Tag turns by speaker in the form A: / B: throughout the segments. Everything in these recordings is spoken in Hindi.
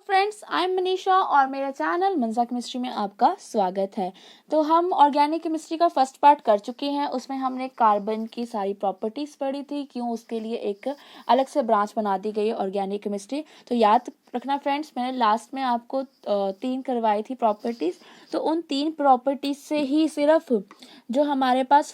A: फ्रेंड्स, आई एम मनीषा और मेरा चैनल मंजा केमिस्ट्री में आपका स्वागत है। तो हम ऑर्गेनिक केमिस्ट्री का फर्स्ट पार्ट कर चुके हैं। उसमें हमने कार्बन की सारी प्रॉपर्टीज पढ़ी थी, क्यों उसके लिए एक अलग से ब्रांच बना दी गई है ऑर्गेनिक केमिस्ट्री। तो याद रखना फ्रेंड्स, मैंने लास्ट में आपको 3 करवाई थी प्रॉपर्टीज। तो उन 3 प्रॉपर्टीज से ही सिर्फ जो हमारे पास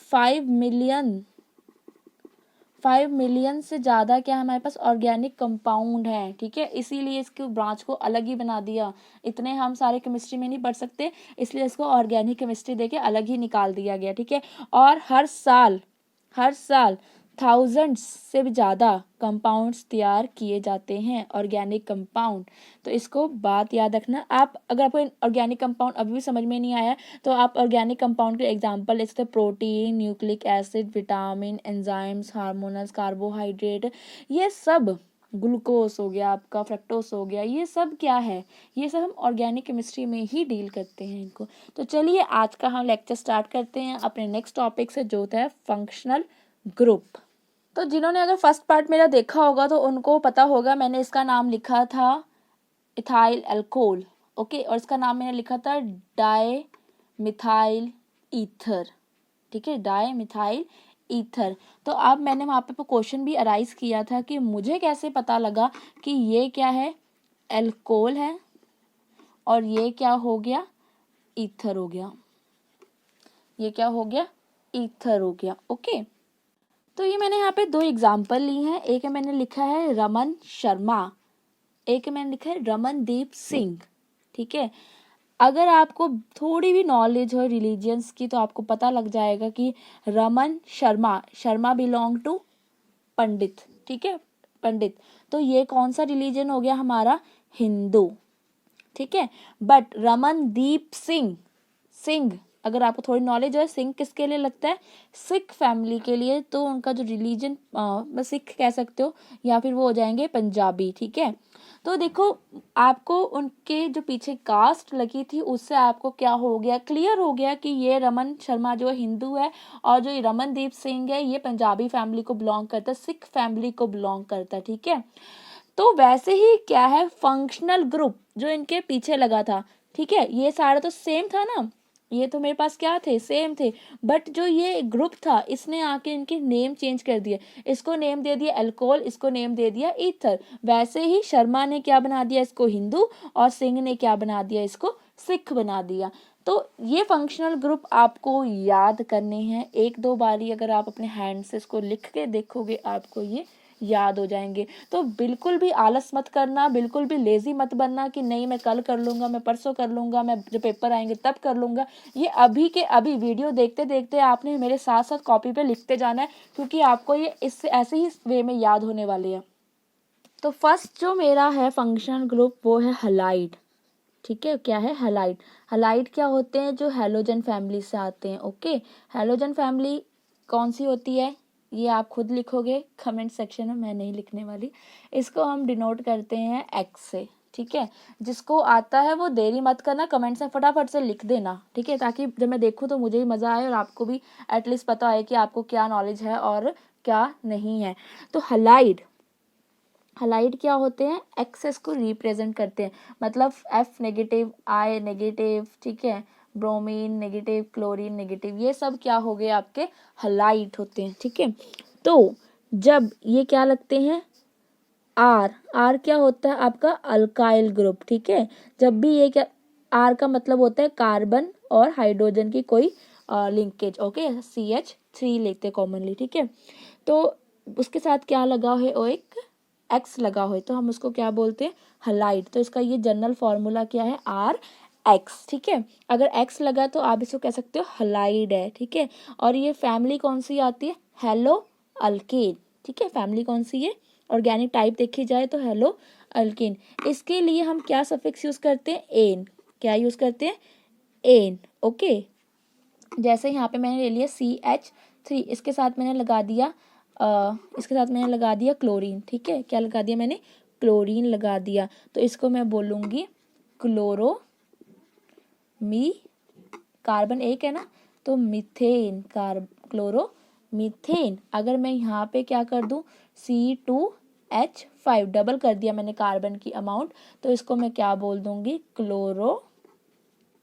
A: 5 मिलियन से ज़्यादा क्या हमारे पास ऑर्गेनिक कंपाउंड है, ठीक है। इसीलिए इसके ब्रांच को अलग ही बना दिया। इतने हम सारे केमिस्ट्री में नहीं पढ़ सकते, इसलिए इसको ऑर्गेनिक केमिस्ट्री देके अलग ही निकाल दिया गया, ठीक है। और हर साल थाउजेंड्स से भी ज़्यादा कंपाउंड्स तैयार किए जाते हैं, ऑर्गेनिक कंपाउंड। तो इसको बात याद रखना। आप अगर आपको ऑर्गेनिक कंपाउंड अभी भी समझ में नहीं आया तो आप ऑर्गेनिक कंपाउंड के एग्जांपल ले सकते हैं। Protein, nucleic acid, vitamin, enzymes, hormonals, carbohydrate, ये सब, ग्लूकोज हो गया आपका, फ्रक्टोज हो गया, ये सब क्या है, ये सब हम ऑर्गेनिक केमिस्ट्री में ही डील करते हैं इनको। तो चलिए आज का हम लेक्चर स्टार्ट करते हैं अपने नेक्स्ट टॉपिक से, जो होता है फंक्शनल ग्रुप। तो जिन्होंने अगर फर्स्ट पार्ट मेरा देखा होगा तो उनको पता होगा मैंने इसका नाम लिखा था इथाइल अल्कोहल, ओके, और इसका नाम मैंने लिखा था डाई मिथाइल ईथर, ठीक है, डाई मिथाइल ईथर। तो अब मैंने वहाँ पे क्वेश्चन भी अराइज किया था कि मुझे कैसे पता लगा कि ये क्या है, अल्कोहल है, और ये क्या हो गया, ईथर हो गया, ये क्या हो गया, ईथर हो गया, ओके। तो ये मैंने यहाँ पे 2 एग्जाम्पल ली हैं। एक मैंने लिखा है रमन शर्मा, एक मैंने लिखा है रमनदीप सिंह, ठीक है। अगर आपको थोड़ी भी नॉलेज हो रिलीजियंस की तो आपको पता लग जाएगा कि रमन शर्मा बिलोंग टू पंडित, ठीक है, पंडित। तो ये कौन सा रिलीजन हो गया हमारा, हिंदू, ठीक है। बट रमनदीप सिंह अगर आपको थोड़ी नॉलेज है, सिंह किसके लिए लगता है, सिख फैमिली के लिए। तो उनका जो रिलीजन बस सिख कह सकते हो, या फिर वो हो जाएंगे पंजाबी, ठीक है। तो देखो, आपको उनके जो पीछे कास्ट लगी थी उससे आपको क्या हो गया, क्लियर हो गया कि ये रमन शर्मा जो हिंदू है, और जो रमनदीप सिंह है ये पंजाबी फैमिली को बिलोंग करता है, सिख फैमिली को बिलोंग करता है, ठीक है। तो वैसे ही क्या है, फंक्शनल ग्रुप जो इनके पीछे लगा था, ठीक है, ये सारा तो सेम था ना, ये तो मेरे पास क्या थे, सेम थे। बट जो ये ग्रुप था इसने आके इनके नेम चेंज कर दिए, इसको नेम दे दिया अल्कोहल, इसको नेम दे दिया ईथर। वैसे ही शर्मा ने क्या बना दिया, इसको हिंदू, और सिंह ने क्या बना दिया, इसको सिख बना दिया। तो ये फंक्शनल ग्रुप आपको याद करने हैं, 1-2 बारी अगर आप अपने हैंड से इसको लिख के देखोगे आपको ये याद हो जाएंगे। तो बिल्कुल भी आलस मत करना, बिल्कुल भी लेजी मत बनना कि नहीं मैं कल कर लूँगा, मैं परसों कर लूँगा, मैं जब पेपर आएंगे तब कर लूँगा। ये अभी के अभी वीडियो देखते देखते आपने मेरे साथ साथ कॉपी पे लिखते जाना है, क्योंकि आपको ये इससे ऐसे ही वे में याद होने वाले हैं। तो फर्स्ट जो मेरा है फंक्शनल ग्रुप वो है हलाइड, ठीक है। क्या है, हलाइड। हलाइड क्या होते हैं, जो हेलोजन फैमिली से आते हैं, ओके। हेलोजन फैमिली कौन सी होती है, ये आप खुद लिखोगे कमेंट सेक्शन में, मैं नहीं लिखने वाली। इसको हम डिनोट करते हैं एक्स से, ठीक है। जिसको आता है वो देरी मत करना, कमेंट्स में फटाफट से लिख देना, ठीक है, ताकि जब मैं देखूँ तो मुझे भी मज़ा आए और आपको भी एटलीस्ट पता है कि आपको क्या नॉलेज है और क्या नहीं है। तो हलाइड क्या होते हैं, एक्सेस को रिप्रेजेंट करते हैं, मतलब F नेगेटिव, I नेगेटिव, ठीक है, ब्रोमीन नेगेटिव, क्लोरीन नेगेटिव, ये सब क्या हो गए आपके हलाइड होते हैं, ठीक है। तो जब ये क्या लगते हैं, R क्या होता है आपका अल्काइल ग्रुप, ठीक है। जब भी ये क्या, R का मतलब होता है कार्बन और हाइड्रोजन की कोई लिंकेज, ओके, CH3 लेते हैं कॉमनली, ठीक है। तो उसके साथ क्या लगा है, वो एक एक्स लगा हो, तो हम उसको क्या बोलते हैं, हलाइड। तो इसका ये जनरल फॉर्मूला क्या है, RX, ठीक है। अगर एक्स लगा तो आप इसको कह सकते हो हलाइड है, ठीक है। और ये फैमिली कौन सी आती है, हेलो अल्केन, ठीक है। फैमिली कौन सी है, ऑर्गेनिक टाइप देखी जाए तो हेलो अल्केन। इसके लिए हम क्या सफिक्स यूज करते हैं, एन, क्या यूज करते हैं, एन, ओके। जैसे यहाँ पे मैंने ले लिया CH3, इसके साथ मैंने लगा दिया क्लोरीन, ठीक है। क्या लगा दिया मैंने, क्लोरीन लगा दिया। तो इसको मैं बोलूँगी कार्बन एक है ना, तो क्लोरोमीथेन। अगर मैं यहाँ पे क्या कर दूँ, C2 H5, डबल कर दिया मैंने कार्बन की अमाउंट, तो इसको मैं क्या बोल दूंगी, क्लोरो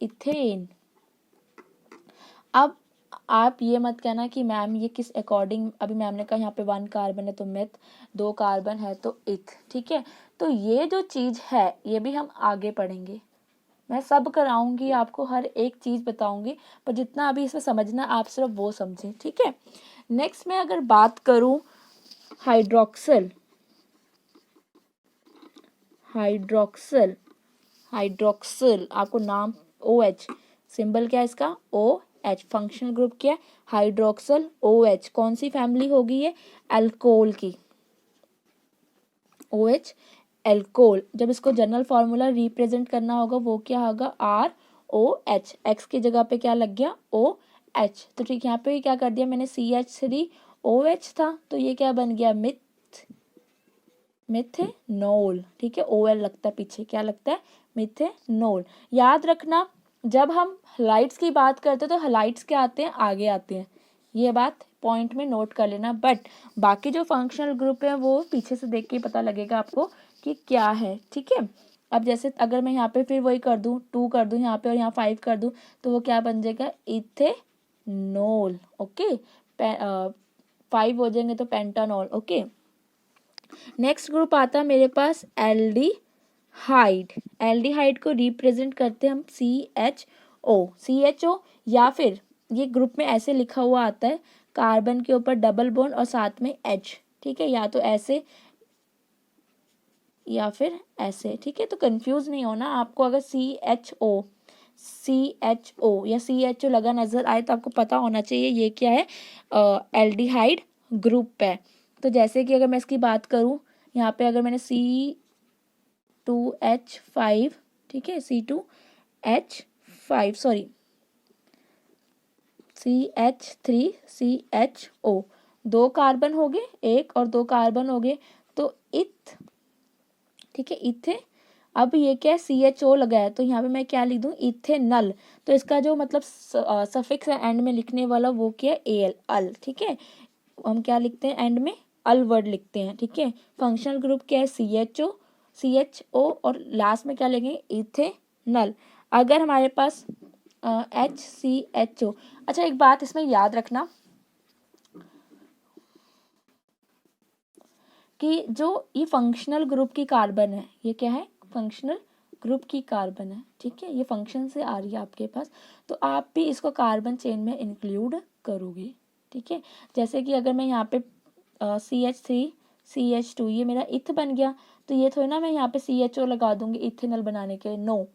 A: इथेन। अब आप ये मत कहना कि मैम ये किस अकॉर्डिंग, अभी मैम ने कहा यहाँ पे 1 कार्बन है तो मेथ, 2 कार्बन है तो इथ, ठीक है। तो ये जो चीज़ है ये भी हम आगे पढ़ेंगे, मैं सब कराऊंगी आपको, हर एक चीज़ बताऊंगी, पर जितना अभी इसमें समझना आप सिर्फ वो समझें, ठीक है। नेक्स्ट मैं अगर बात करूं हाइड्रोक्सिल, हाइड्रोक्सिल, हाइड्रोक्सिल, आपको नाम OH, सिंबल क्या है इसका, OH, फंक्शनल ग्रुप क्या है, हाइड्रोक्सिल OH, कौन सी फैमिली होगी ये, अल्कोहल की, OH अल्कोहल। जब इसको जनरल फार्मूला रिप्रेजेंट करना होगा वो क्या होगा, ROH, X की जगह पे क्या लग गया, OH, तो ठीक, यहाँ पे क्या कर दिया मैंने, CH3OH था तो ये क्या बन गया, मिथेनॉल, ठीक है, OL लगता है पीछे, क्या लगता है, मिथेनॉल। याद रखना जब हम हलाइड्स की बात करते हैं तो हलाइड्स क्या आते हैं, आगे आते हैं, ये बात पॉइंट में नोट कर लेना, बट बाकी जो फंक्शनल ग्रुप है वो पीछे से देख के पता लगेगा आपको कि क्या है, ठीक है। अब जैसे अगर मैं यहाँ पे फिर वही कर दूँ, 2 कर दूँ यहाँ पे और यहाँ 5 कर दूँ, तो वो क्या बन जाएगा, इथेनॉल, ओके, 5 हो जाएंगे तो पेंटानॉल, ओके। नेक्स्ट ग्रुप आता है मेरे पास एल्डिहाइड, एल्डिहाइड को रिप्रेजेंट करते हैं हम CHO, या फिर ये ग्रुप में ऐसे लिखा हुआ आता है, कार्बन के ऊपर डबल बॉन्ड और साथ में H, ठीक है, या तो ऐसे या फिर ऐसे, ठीक है, तो कंफ्यूज नहीं होना आपको, अगर CHO या CHO लगा नजर आए तो आपको पता होना चाहिए ये क्या है, एल्डिहाइड ग्रुप है। तो जैसे कि अगर मैं इसकी बात करूं, यहाँ पे अगर मैंने C2H5, ठीक है, C2H5 सॉरी CH3CHO, 2 कार्बन हो गए, 1 और 2 कार्बन हो गए, तो इथ, ठीक है, इथे, अब ये क्या है, CHO लगा है तो यहाँ पे मैं क्या लिख दूँ, इथेनल, तो इसका जो मतलब सफिक्स है एंड में लिखने वाला वो क्या है, AL, अल, ठीक है, हम क्या लिखते हैं एंड में, अल वर्ड लिखते हैं, ठीक है। फंक्शनल ग्रुप क्या है, CHO और लास्ट में क्या लिखेंगे, इथेनल। अगर हमारे पास HCHO, अच्छा एक बात इसमें याद रखना कि जो ये फंक्शनल ग्रुप की कार्बन है, ये क्या है, फंक्शनल ग्रुप की कार्बन है, ठीक है, ये फंक्शन से आ रही है आपके पास, तो आप भी इसको कार्बन चेन में इंक्लूड करोगे, ठीक है। जैसे कि अगर मैं यहाँ पे CH3CH2 ये मेरा इथ बन गया, तो ये थोड़ी ना मैं यहाँ पे CHO लगा दूंगी इथेनॉल बनाने के लिए, नो,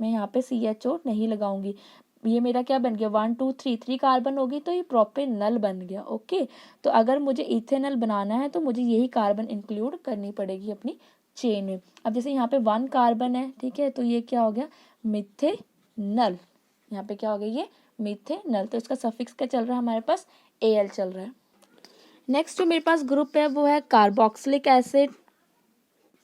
A: मैं यहाँ पे CHO नहीं लगाऊंगी, ये मेरा क्या बन गया, 1 2 3 3 कार्बन होगी तो ये प्रोपेनॉल बन गया, ओके। तो अगर मुझे इथेनॉल बनाना है तो मुझे यही कार्बन इंक्लूड करनी पड़ेगी अपनी चेन में। अब जैसे यहाँ पे 1 कार्बन है, ठीक है, तो ये क्या हो गया, मिथेनॉल, यहाँ पे क्या हो गया, ये मिथेनॉल, तो इसका सफिक्स क्या चल रहा है हमारे पास, AL चल रहा है। नेक्स्ट जो मेरे पास ग्रुप है वो है कार्बोक्सिलिक एसिड,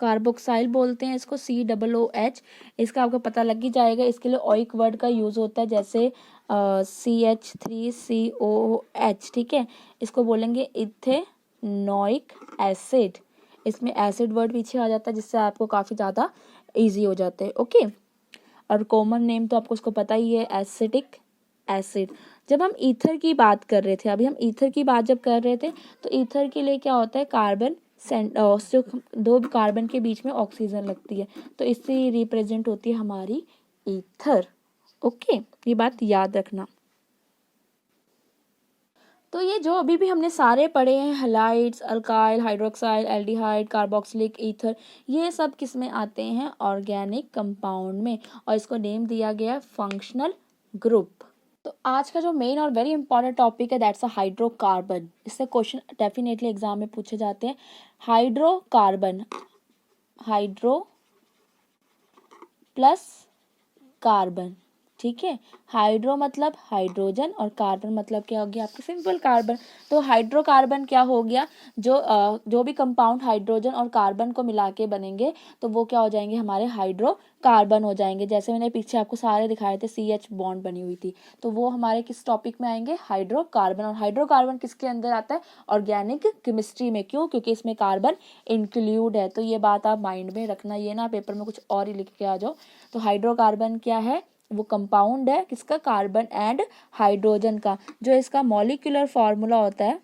A: कार्बोक्साइल बोलते हैं इसको, COOH, इसका आपको पता लग ही जाएगा, इसके लिए ओइक वर्ड का यूज़ होता है, जैसे CH3COOH, ठीक है, इसको बोलेंगे इथेनोइक एसिड, इसमें एसिड वर्ड पीछे आ जाता है जिससे आपको काफ़ी ज़्यादा इजी हो जाते हैं, ओके। और कॉमन नेम तो आपको उसको पता ही है, एसिटिक एसिड। जब हम ईथर की बात कर रहे थे, अभी हम ईथर की बात जब कर रहे थे, तो ईथर के लिए क्या होता है, कार्बन जो 2 कार्बन के बीच में ऑक्सीजन लगती है, तो इससे रिप्रेजेंट होती है हमारी ईथर, ओके, ये बात याद रखना। तो ये जो अभी भी हमने सारे पढ़े हैं, halides, alkyl, hydroxyl, aldehyde, carboxylic, ether, ये सब किस में आते हैं, ऑर्गेनिक कंपाउंड में, और इसको नेम दिया गया फंक्शनल ग्रुप। तो आज का जो मेन और वेरी इंपॉर्टेंट टॉपिक है दैट्स अ हाइड्रोकार्बन, इससे क्वेश्चन डेफिनेटली एग्जाम में पूछे जाते हैं। हाइड्रोकार्बन, हाइड्रो प्लस कार्बन, ठीक है। हाइड्रो मतलब हाइड्रोजन और कार्बन मतलब क्या हो गया आपका सिंपल कार्बन। तो हाइड्रोकार्बन क्या हो गया, जो भी कंपाउंड हाइड्रोजन और कार्बन को मिला के बनेंगे तो वो क्या हो जाएंगे हमारे हाइड्रोकार्बन हो जाएंगे। जैसे मैंने पीछे आपको सारे दिखाए थे CH बॉन्ड बनी हुई थी, तो वो हमारे किस टॉपिक में आएंगे, हाइड्रोकार्बन। और हाइड्रोकार्बन किसके अंदर आता है, ऑर्गेनिक केमिस्ट्री में। क्यों, क्योंकि इसमें कार्बन इंक्लूड है। तो ये बात आप माइंड में रखना, ये ना पेपर में कुछ और ही लिख के आ जाओ। तो हाइड्रोकार्बन क्या है, वो कंपाउंड है किसका, कार्बन एंड हाइड्रोजन का। जो इसका मॉलिक्यूलर फॉर्मूला होता है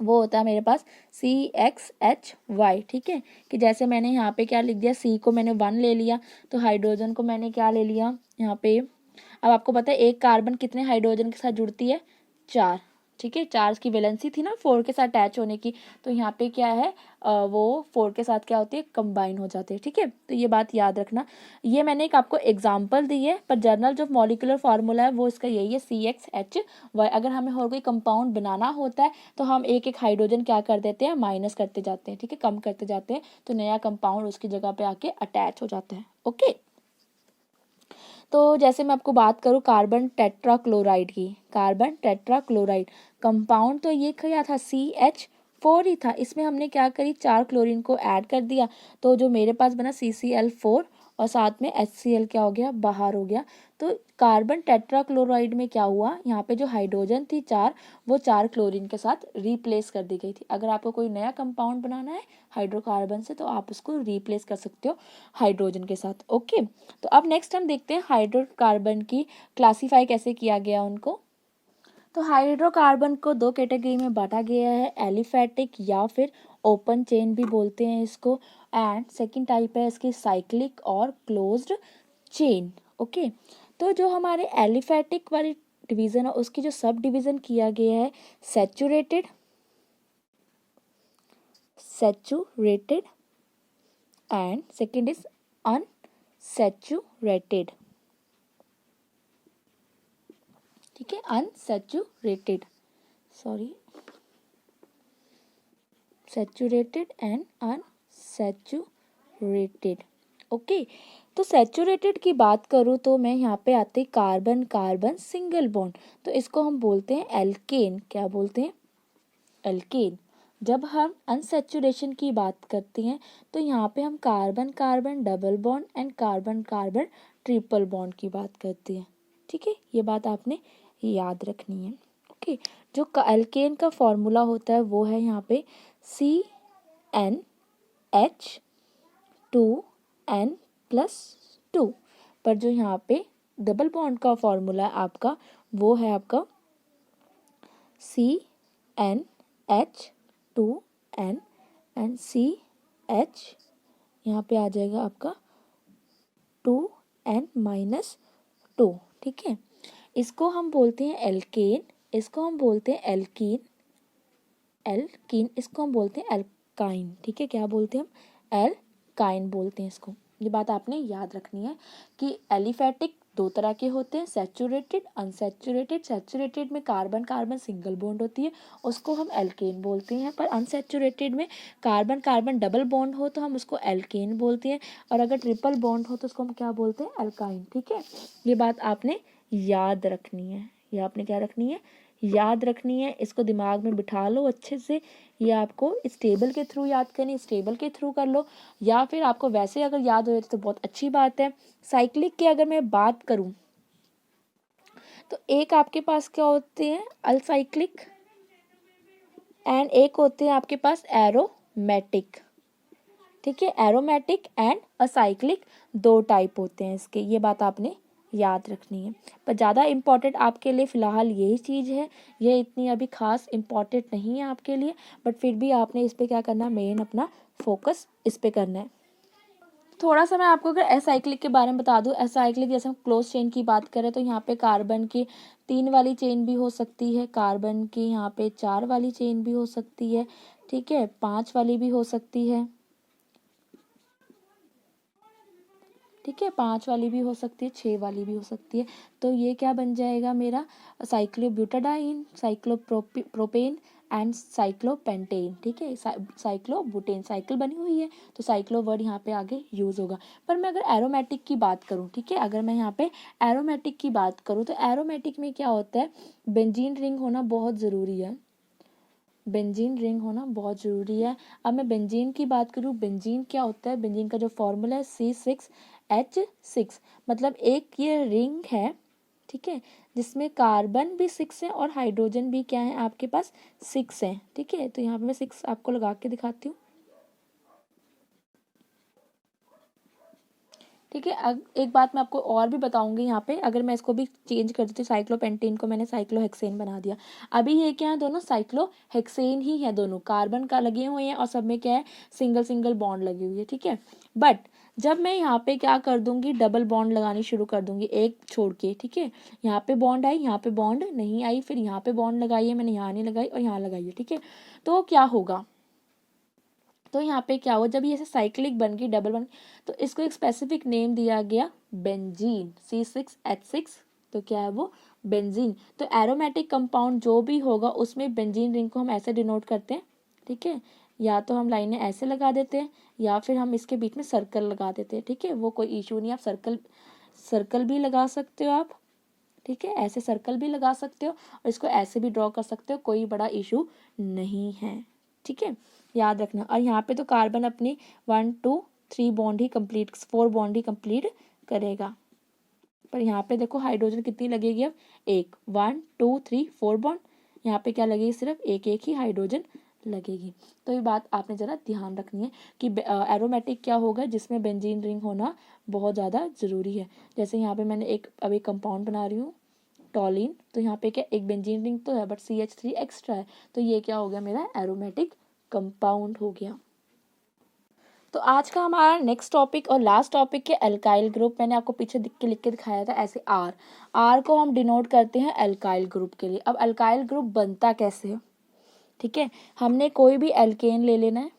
A: वो होता है मेरे पास CXHY, ठीक है। कि जैसे मैंने यहाँ पे क्या लिख दिया, C को मैंने 1 ले लिया, तो हाइड्रोजन को मैंने क्या ले लिया यहाँ पे। अब आपको पता है एक कार्बन कितने हाइड्रोजन के साथ जुड़ती है, 4, ठीक है। 4 की वैलेंसी थी ना 4 के साथ अटैच होने की, तो यहाँ पे क्या है वो 4 के साथ क्या होती है, कंबाइन हो जाते हैं, ठीक है। तो ये बात याद रखना। ये मैंने एक आपको एग्जांपल दी है, पर जनरल जो मॉलिक्यूलर फार्मूला है वो इसका यही है CXHY। अगर हमें और कोई कंपाउंड बनाना होता है तो हम एक एक हाइड्रोजन क्या कर देते हैं, माइनस करते जाते हैं, ठीक है, कम करते जाते हैं, तो नया कंपाउंड उसकी जगह पे आके अटैच हो जाता है। ओके, तो जैसे मैं आपको बात करूँ कार्बन टेट्राक्लोराइड की, कार्बन टेट्राक्लोराइड कंपाउंड तो ये क्या था, CH4 ही था। इसमें हमने क्या करी, 4 क्लोरीन को ऐड कर दिया, तो जो मेरे पास बना CCl4 और साथ में HCl क्या हो गया, बाहर हो गया। तो कार्बन टेट्राक्लोराइड में क्या हुआ, यहाँ पे जो हाइड्रोजन थी 4, वो 4 क्लोरीन के साथ रिप्लेस कर दी गई थी। अगर आपको कोई नया कंपाउंड बनाना है हाइड्रोकार्बन से तो आप उसको रिप्लेस कर सकते हो हाइड्रोजन के साथ। ओके, तो अब नेक्स्ट हम देखते हैं हाइड्रोकार्बन की क्लासीफाई कैसे किया गया उनको। तो हाइड्रोकार्बन को 2 कैटेगरी में बांटा गया है, एलिफैटिक या फिर ओपन चेन भी बोलते हैं इसको, एंड सेकंड टाइप है इसकी साइक्लिक और क्लोज्ड चेन। ओके, तो जो हमारे एलिफैटिक वाली डिवीजन है उसकी जो सब डिवीजन किया गया है, saturated, saturated and second is unsaturated, ठीक है, unsaturated, sorry, saturated and unsaturated. Okay, तो सैचुरेटेड की बात करूँ तो मैं यहाँ पे आती कार्बन कार्बन सिंगल बॉन्ड, तो इसको हम बोलते हैं एल्केन। क्या बोलते हैं, एल्केन। जब हम अनसैचुरेशन की बात करते हैं तो यहाँ पे हम carbon carbon double bond and carbon carbon triple bond की बात करते हैं, ठीक है। ये बात आपने याद रखनी है। ओके, जो एल्केन का फॉर्मूला होता है वो है यहाँ पे CnH2n+2, पर जो यहाँ पे डबल बॉन्ड का फॉर्मूला है आपका वो है आपका CnH2n एंड CH यहाँ पे आ जाएगा आपका 2n-2, ठीक है। इसको हम बोलते हैं एल्केन, इसको हम बोलते हैं एल्कीन, एल्कीन, इसको हम बोलते हैं एल्काइन, ठीक है। क्या बोलते हैं हम, एल्काइन बोलते हैं इसको। ये बात आपने याद रखनी है कि एलिफैटिक 2 तरह के होते हैं, सैचुरेटेड, अनसैचुरेटेड। सैचुरेटेड में कार्बन कार्बन सिंगल बॉन्ड होती है, उसको हम एल्केन बोलते हैं, पर अनसैचुरेटेड में कार्बन कार्बन डबल बॉन्ड हो तो हम उसको एल्केन बोलते हैं, और अगर ट्रिपल बॉन्ड हो तो उसको हम क्या बोलते हैं, एल्काइन, ठीक है। ये बात आपने याद रखनी है, ये आपने क्या रखनी है, याद रखनी है। इसको दिमाग में बिठा लो अच्छे से। ये आपको इस टेबल के थ्रू याद करनी, इस टेबल के थ्रू कर लो, या फिर आपको वैसे अगर याद हो तो बहुत अच्छी बात है। साइक्लिक की अगर मैं बात करूं तो एक आपके पास क्या होते हैं, अल्साइक्लिक, एंड एक होते हैं आपके पास एरोमेटिक, ठीक है। एरोमेटिक एंड असाइक्लिक 2 टाइप होते हैं इसके, ये बात आपने याद रखनी है। पर ज़्यादा इम्पॉर्टेंट आपके लिए फ़िलहाल यही चीज़ है, ये इतनी अभी खास इम्पॉर्टेंट नहीं है आपके लिए, बट फिर भी आपने इस पर क्या करना, मेन अपना फोकस इस पर करना है। थोड़ा सा मैं आपको अगर एसाइक्लिक के बारे में बता दूं, एसाइक्लिक जैसे हम क्लोज चेन की बात करें तो यहाँ पे कार्बन की 3 वाली चेन भी हो सकती है, कार्बन की यहाँ पे 4 वाली चेन भी हो सकती है, ठीक है, 5 वाली भी हो सकती है, ठीक है, 5 वाली भी हो सकती है, 6 वाली भी हो सकती है। तो ये क्या बन जाएगा मेरा, साइक्लोब्यूटाडाइन, साइक्लोप्रोपेन एंड साइक्लोपेंटेन, ठीक है, साइक्लोबुटेन, साइकिल बनी हुई है तो साइक्लो वर्ड यहाँ पे आगे यूज़ होगा। पर मैं अगर एरोमेटिक की बात करूँ, ठीक है, अगर मैं यहाँ पे एरोमेटिक की बात करूँ तो एरोमेटिक में क्या होता है, बेंजीन रिंग होना बहुत ज़रूरी है, बेंजीन रिंग होना बहुत ज़रूरी है। अब मैं बेंजीन की बात करूँ, बेंजीन क्या होता है, बेंजीन का जो फॉर्मूला है C6H6, मतलब एक ये रिंग है, ठीक है, जिसमें कार्बन भी 6 है और हाइड्रोजन भी क्या है आपके पास 6 है, ठीक है। तो यहाँ पे मैं 6 आपको लगा के दिखाती हूँ, ठीक है। एक बात मैं आपको और भी बताऊंगी यहाँ पे, अगर मैं इसको भी चेंज कर देती हूँ, साइक्लोपेंटेन को मैंने साइक्लोहेक्सेन बना दिया। अभी ये क्या है, दोनों साइक्लोहेक्सेन ही है, दोनों कार्बन का लगे हुए हैं और सब में क्या है, सिंगल सिंगल बॉन्ड लगी हुई है, ठीक है। बट जब मैं यहाँ पे क्या कर दूंगी, डबल बॉन्ड लगानी शुरू कर दूंगी एक छोड़ के, ठीक है, यहाँ पे बॉन्ड आई, यहाँ पे बॉन्ड नहीं आई, फिर यहाँ पे बॉन्ड लगाई है मैंने, यहाँ नहीं लगाई और यहाँ लगाई है, ठीक है। तो क्या होगा, तो यहाँ पे क्या हुआ, जब ये ऐसे साइक्लिक बन गई, डबल बन, तो इसको एक स्पेसिफिक नेम दिया गया बेंजीन, C6H6, तो क्या है वो, बेंजीन। तो एरोमेटिक कंपाउंड जो भी होगा उसमें बेंजीन रिंग को हम ऐसे डिनोट करते हैं, ठीक है, या तो हम लाइनें ऐसे लगा देते हैं या फिर हम इसके बीच में सर्कल लगा देते हैं, ठीक है, वो कोई इशू नहीं, आप सर्कल भी लगा सकते हो आप, ठीक है, ऐसे सर्कल भी लगा सकते हो और इसको ऐसे भी ड्रॉ कर सकते हो, कोई बड़ा इशू नहीं है, ठीक है, याद रखना। और यहाँ पे तो कार्बन अपनी 1 2 3 बॉन्ड ही कंप्लीट, 4 बॉन्ड ही कंप्लीट करेगा, पर यहाँ पे देखो हाइड्रोजन कितनी लगेगी, अब 1 1 2 3 4 बॉन्ड, यहाँ पे क्या लगेगी, सिर्फ एक ही हाइड्रोजन लगेगी। तो ये बात आपने ज़रा ध्यान रखनी है कि एरोमेटिक क्या होगा, जिसमें बेंजीन रिंग होना बहुत ज़्यादा ज़रूरी है। जैसे यहाँ पे मैंने अभी कंपाउंड बना रही हूँ टॉलिन, तो यहाँ पे क्या एक बेंजीन रिंग तो है बट CH3 एक्स्ट्रा है, तो ये क्या हो गया, मेरा एरोमेटिक कंपाउंड हो गया। तो आज का हमारा नेक्स्ट टॉपिक और लास्ट टॉपिक है एल्काइल ग्रुप। मैंने आपको पीछे लिख के दिखाया था ऐसे आर को हम डिनोट करते हैं एल्काइल ग्रुप के लिए। अब एल्काइल ग्रुप बनता कैसे है, ठीक है, हमने कोई भी एल्केन ले लेना है,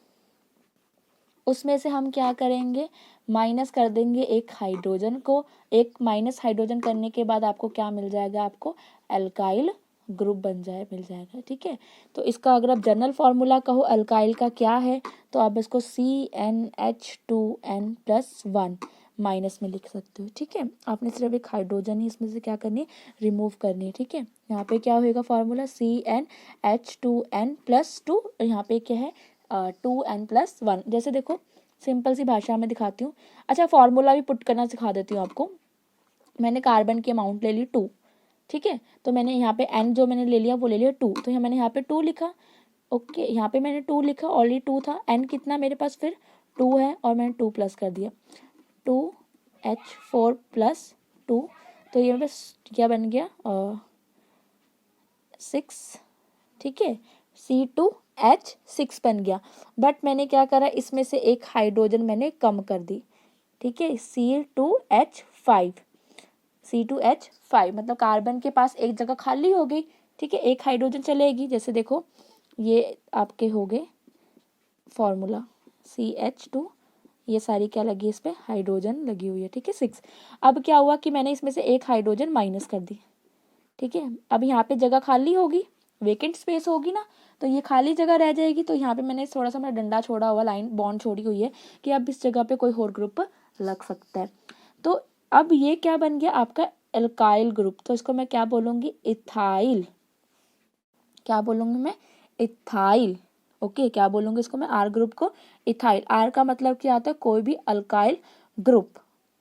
A: उसमें से हम क्या करेंगे, माइनस कर देंगे एक हाइड्रोजन को, एक माइनस हाइड्रोजन करने के बाद आपको क्या मिल जाएगा, आपको एल्काइल ग्रुप मिल जाएगा, ठीक है। तो इसका अगर आप जनरल फार्मूला कहो अल्काइल का क्या है, तो आप इसको CnH2n+1 माइनस में लिख सकते हो, ठीक है। आपने सिर्फ एक हाइड्रोजन ही इसमें से क्या करनी है, रिमूव करनी है, ठीक है। यहाँ पे क्या होगा फार्मूला, CnH2n+2, यहाँ पे क्या है 2n+1। जैसे देखो सिंपल सी भाषा में दिखाती हूँ, अच्छा फार्मूला भी पुट करना सिखा देती हूँ आपको। मैंने कार्बन की अमाउंट ले ली 2, ठीक है, तो मैंने यहाँ पे n जो मैंने ले लिया वो ले लिया 2, तो मैंने यहाँ पे 2 लिखा, ओके, यहाँ पे मैंने 2 लिखा, ऑलरेडी 2 था, n कितना मेरे पास फिर 2 है और मैंने 2 प्लस कर दिया, 2H4+2, तो ये मेरे पास क्या बन गया 6, ठीक है, C2H6 बन गया। बट मैंने क्या करा, इसमें से एक हाइड्रोजन मैंने कम कर दी, ठीक है, C2H5 मतलब कार्बन के पास एक जगह खाली हो गई, ठीक है, एक हाइड्रोजन चलेगी। जैसे देखो ये आपके हो गए फॉर्मूला CH2, ये सारी क्या लगी, इस पर हाइड्रोजन लगी हुई है, ठीक है 6। अब क्या हुआ कि मैंने इसमें से एक हाइड्रोजन माइनस कर दी, ठीक है, अब यहाँ पे जगह खाली होगी, वेकेंट स्पेस होगी ना, तो ये खाली जगह रह जाएगी, तो यहाँ पे मैंने थोड़ा सा मेरा डंडा छोड़ा हुआ, लाइन बॉन्ड छोड़ी हुई है कि अब इस जगह पे कोई और ग्रुप लग सकता है। तो अब ये क्या बन गया आपका एल्काइल ग्रुप, तो इसको मैं क्या बोलूँगी, इथाइल, क्या बोलूँगी मैं, इथाइल, ओके, क्या बोलूँगी इसको मैं, आर ग्रुप को इथाइल। आर का मतलब क्या आता है, कोई भी अल्काइल ग्रुप,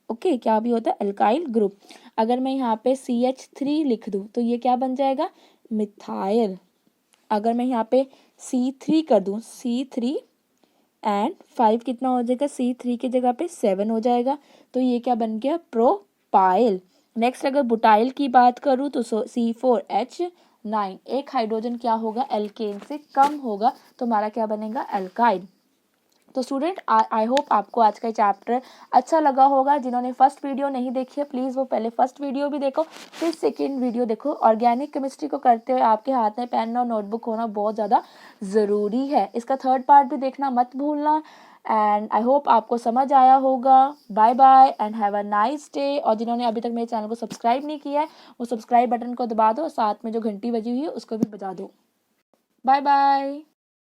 A: ओके, क्या भी होता है, अल्काइल ग्रुप। अगर मैं यहाँ पे CH3 लिख दूँ तो ये क्या बन जाएगा, मिथाइल। अगर मैं यहाँ पे C3 कर दूँ, C3 एंड 5 कितना हो जाएगा, C3 की जगह पे 7 हो जाएगा, तो ये क्या बन गया, प्रोपाइल। नेक्स्ट अगर बुटाइल की बात करूँ तो C4H9, एक हाइड्रोजन क्या होगा, एल्केन से कम होगा, तो हमारा क्या बनेगा, एल्काइल। तो स्टूडेंट आई होप आपको आज का चैप्टर अच्छा लगा होगा। जिन्होंने फर्स्ट वीडियो नहीं देखी है प्लीज़ वो पहले फर्स्ट वीडियो भी देखो, फिर सेकेंड वीडियो देखो। ऑर्गेनिक केमिस्ट्री को करते हुए आपके हाथ में पेन और नोटबुक होना बहुत ज़्यादा ज़रूरी है। इसका थर्ड पार्ट भी देखना मत भूलना। एंड आई होप आपको समझ आया होगा। Bye bye and have a nice day. और जिन्होंने अभी तक मेरे चैनल को सब्सक्राइब नहीं किया है वो सब्सक्राइब बटन को दबा दो, साथ में जो घंटी बजी हुई है उसको भी बजा दो। Bye bye.